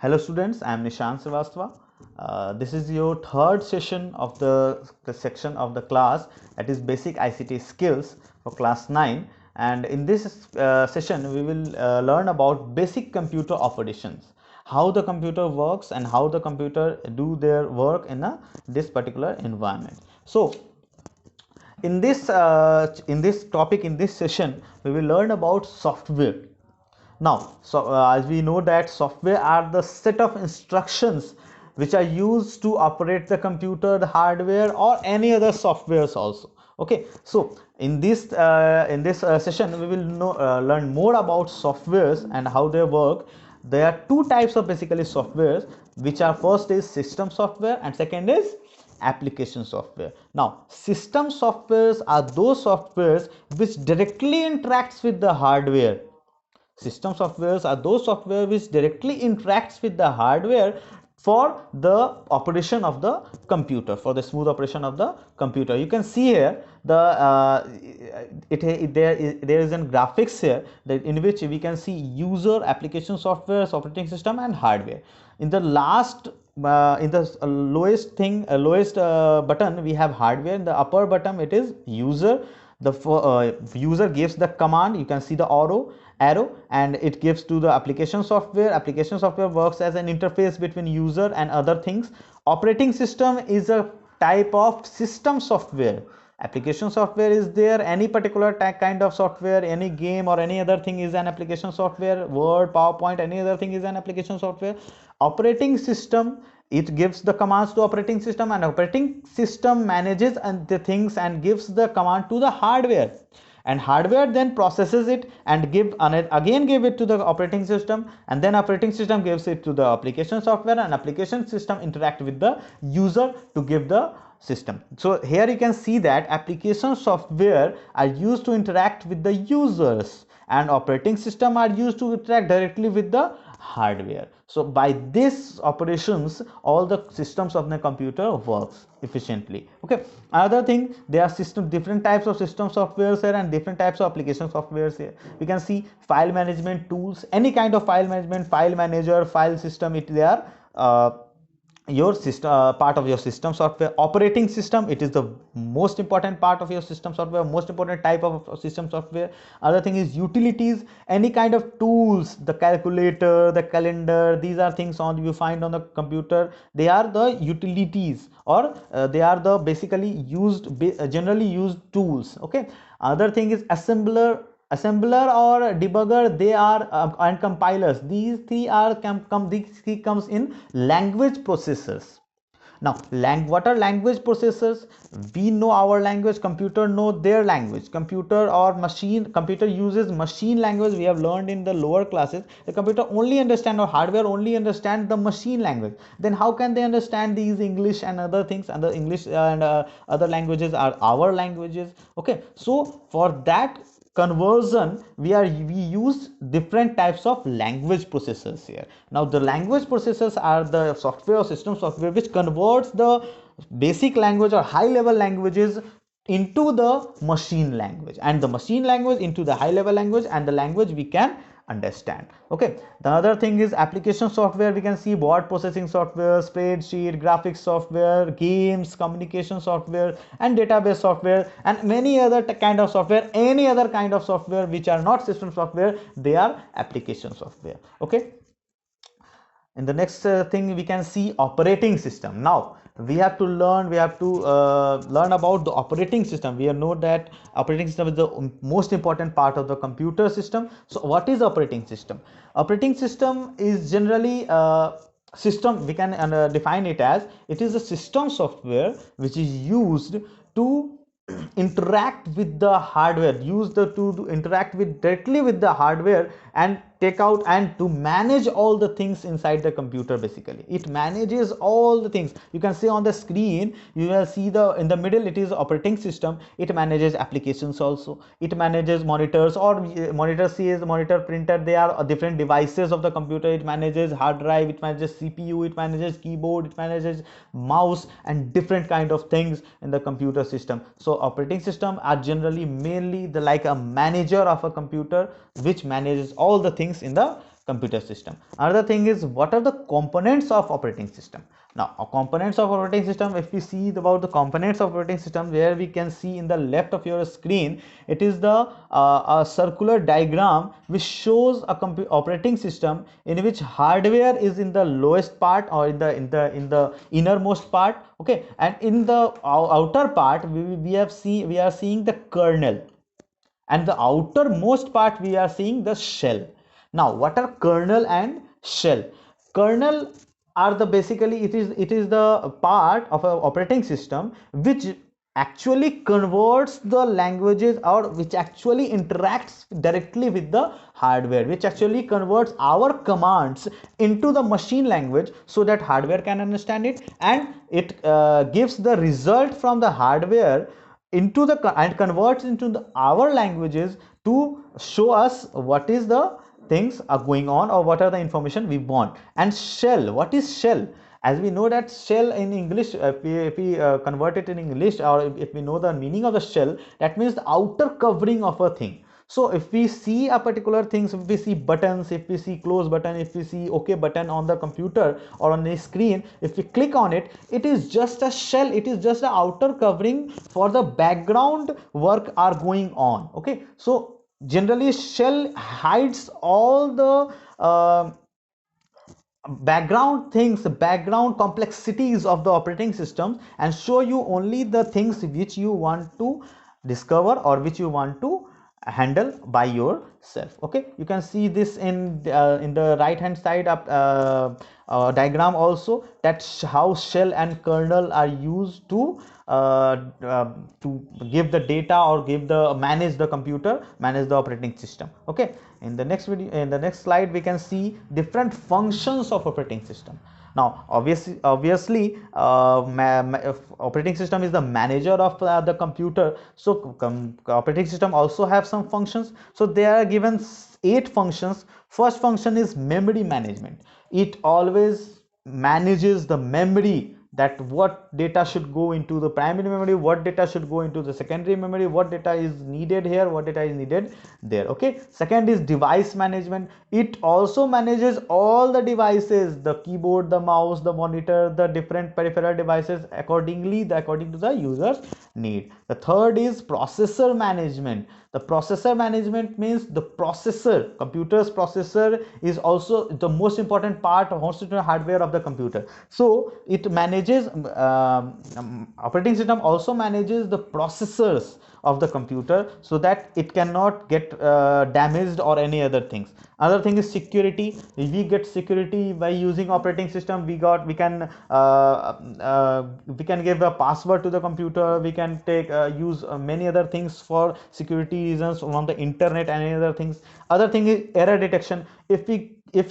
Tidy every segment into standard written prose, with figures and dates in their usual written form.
Hello students, I am Nishant Srivastava. This is your third session of the section of the class, that is basic ICT skills for class 9, and in this session we will learn about basic computer operations, how the computer works and how the computer do their work in this particular environment. So in this session we will learn about software. Now, as we know that software are the set of instructions which are used to operate the computer, the hardware, or any other softwares also. Okay, so in this session we will learn more about softwares and how they work. There are two types of basically softwares, which are first is system software and second is application software. Now, system softwares are those softwares which directly interacts with the hardware. System softwares are those software which directly interacts with the hardware for the operation of the computer, for the smooth operation of the computer. You can see here there is a graphics here that in which we can see user, application software, operating system, and hardware. In the last in the lowest button we have hardware. In the upper button it is user. The user gives the command. You can see the arrow, and it gives to the application software. Application software works as an interface between user and other things. Operating system is a type of system software. Application software is there, any particular kind of software, any game or any other thing is an application software. Word, PowerPoint, any other thing is an application software. Operating system, it gives the commands to operating system, and operating system manages and the things and gives the command to the hardware, and hardware then processes it and again give it to the operating system, and then operating system gives it to the application software, and application system interact with the user to give the system. So here you can see that application software are used to interact with the users and operating system are used to interact directly with the hardware. So by this operations all the systems of the computer works efficiently. Okay, another thing, there are different types of system softwares here and different types of application softwares here. We can see file management tools, any kind of file management, file manager, file system, they are your system part of your system software. Operating system, it is the most important part of your system software, most important type of system software. Other thing is utilities, any kind of tools, the calculator, the calendar, these are things on you find on the computer. They are the utilities, or they are the basically generally used tools. Okay, other thing is assembler or debugger, they are and compilers. These three are comes in language processors. Now, what are language processors? We know our language, computer know their language. Computer uses machine language. We have learned in the lower classes the computer only understand, or hardware only understand the machine language. Then how can they understand these English and other things, and the English and other languages are our languages. Okay, so for that conversion we use different types of language processors here. Now, the language processors are the software or system software which converts the basic language or high level languages into the machine language, and the machine language into the high level language, and the language we can understand. Okay, the other thing is application software. We can see word processing software, spreadsheet, graphics software, games, communication software, and database software, and many other kind of software. Any other kind of software which are not system software, they are application software. Okay, in the next thing we can see operating system. Now we have to learn about the operating system. We know that operating system is the most important part of the computer system. So what is operating system? Operating system is generally system, we can define it as, it is a system software which is used to interact with the hardware, to interact with directly with the hardware, and take out and to manage all the things inside the computer. Basically it manages all the things. You can see on the screen, you will see in the middle it is operating system. It manages applications also, it manages monitors, or monitor sees monitor, printer, they are different devices of the computer. It manages hard drive, it manages CPU, it manages keyboard, it manages mouse, and different kind of things in the computer system. So operating system are generally mainly like a manager of a computer which manages all the things in the computer system. Another thing is, what are the components of operating system? Now, components of operating system, if we see about the components of operating system, where we can see in the left of your screen, it is the a circular diagram which shows a operating system in which hardware is in the lowest part, or in the innermost part, okay, and in the outer part we are seeing the kernel, and the outermost part we are seeing the shell. Now, what are kernel and shell? Kernel are the basically, it is the part of an operating system which actually converts the languages, or which actually interacts directly with the hardware, which actually converts our commands into the machine language so that hardware can understand it, and it gives the result from the hardware into the and converts into our languages to show us what is the things are going on, or what are the information we want. And shell, what is shell? As we know that shell in English, if we convert it in English, or if we know the meaning of the shell, that means the outer covering of a thing. So if we see a particular things, if we see buttons, if we see close button, if we see OK button on the computer or on the screen, if we click on it, it is just a shell, it is just the outer covering for the background work are going on. Okay, so generally shell hides all the background things, background complexities of the operating system, and show you only the things which you want to discover or which you want to handle by yourself. Okay, you can see this in the right hand side diagram also, that how shell and kernel are used to give the data, or manage the computer, manage the operating system. Okay, in the next video, in the next slide, we can see different functions of operating system. Now, obviously operating system is the manager of the computer. So operating system also have some functions. So they are given 8 functions. First function is memory management. It always manages the memory, that what data should go into the primary memory, what data should go into the secondary memory, what data is needed here, what data is needed there. Okay, second is device management. It also manages all the devices, the keyboard, the mouse, the monitor, the different peripheral devices according to the user's need. The third is processor management. The processor management means the processor, computer's processor is also the most important part of most hardware of the computer. So it manages operating system also manages the processors of the computer, so that it cannot get damaged or any other things. Another thing is security. We get security by using operating system. We can give a password to the computer. We can use many other things for security reasons from the internet and any other things. Other thing is error detection. If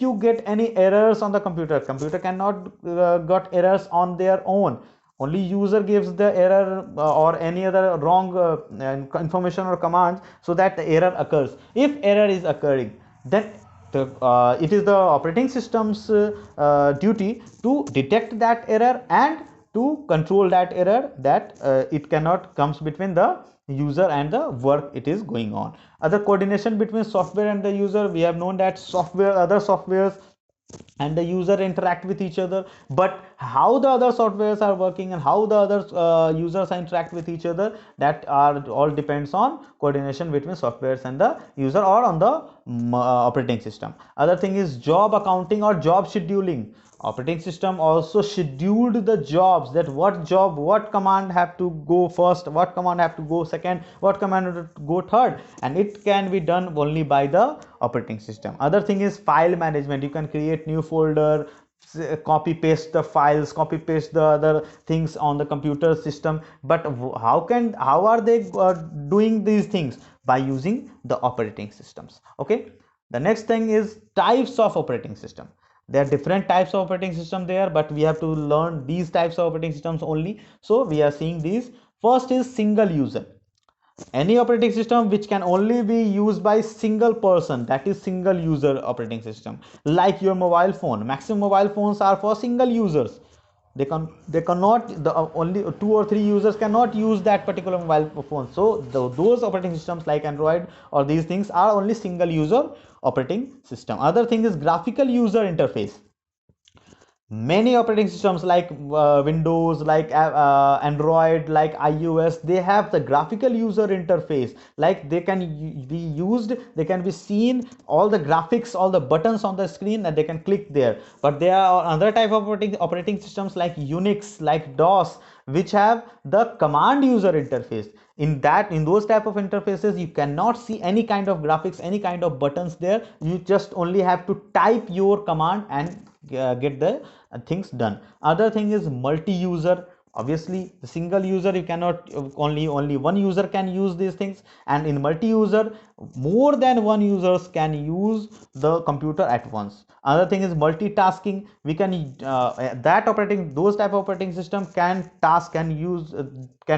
you get any errors on the computer cannot got errors on their own. Only user gives the error or any other wrong information or commands, so that the error occurs. If error is occurring, then it is the operating system's duty to detect that error and to control that error, that it cannot comes between the user and the work it is going on. Other coordination between software and the user, we have known that other softwares and the user interact with each other, but how the other softwares are working and how the other users interact with each other, that are all depends on coordination between softwares and the user, or on the operating system. Other thing is job accounting or job scheduling. Operating system also scheduled the jobs, that what command have to go first, what command have to go second, what command have to go third, and it can be done only by the operating system. Other thing is file management. You can create new folder, copy paste the files, copy paste the other things on the computer system. But how are they doing these things? By using the operating systems. Okay, the next thing is types of operating system. There are different types of operating system there, but we have to learn these types of operating systems only. So we are seeing these. First is single user. Any operating system which can only be used by single person, that is single user operating system. Like your mobile phone, maximum mobile phones are for single users. They cannot, the only 2 or 3 users cannot use that particular mobile phone. So those operating systems like Android or these things are only single user operating system. Other thing is graphical user interface. Many operating systems like Windows, like Android, like iOS, they have the graphical user interface, like they can be used, they can be seen, all the graphics, all the buttons on the screen, and they can click there. But there are other type of operating systems like Unix, like DOS, which have the command user interface. In those type of interfaces, you cannot see any kind of graphics, any kind of buttons there. You just only have to type your command and get the things done. Other thing is multi-user. Obviously the single user, you cannot, only one user can use these things, and in multi-user, more than one users can use the computer at once. Another thing is multitasking. We can those type of operating system can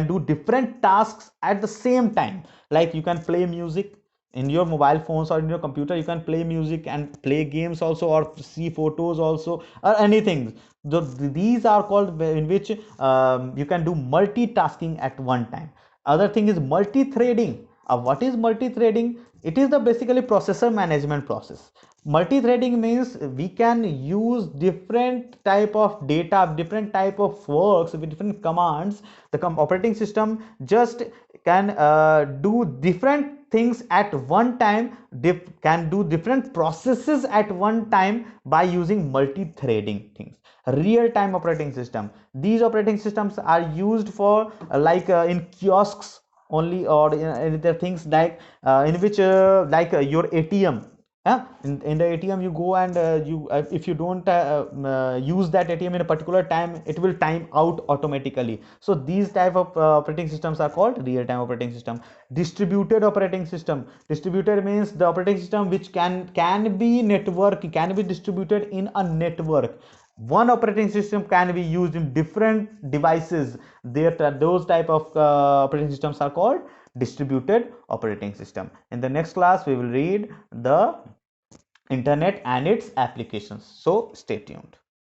do different tasks at the same time. Like you can play music in your mobile phones, or in your computer you can play music and play games also, or see photos also, or anything. These are called, in which you can do multitasking at one time. Other thing is multi-threading. What is multi-threading? It is the basically processor management process. Multi-threading means we can use different type of data, different type of works with different commands. The operating system just can do different things at one time, can do different processes at one time by using multi-threading things. Real-time operating system. These operating systems are used for in kiosks only, or in the things like in which your ATM. Yeah, in the ATM you go, and if you don't use that ATM in a particular time, it will time out automatically. So these type of operating systems are called real-time operating system. Distributed operating system. Distributed means the operating system which can be distributed in a network. One operating system can be used in different devices. Those type of operating systems are called distributed operating system. In the next class we will read the internet and its applications, so stay tuned.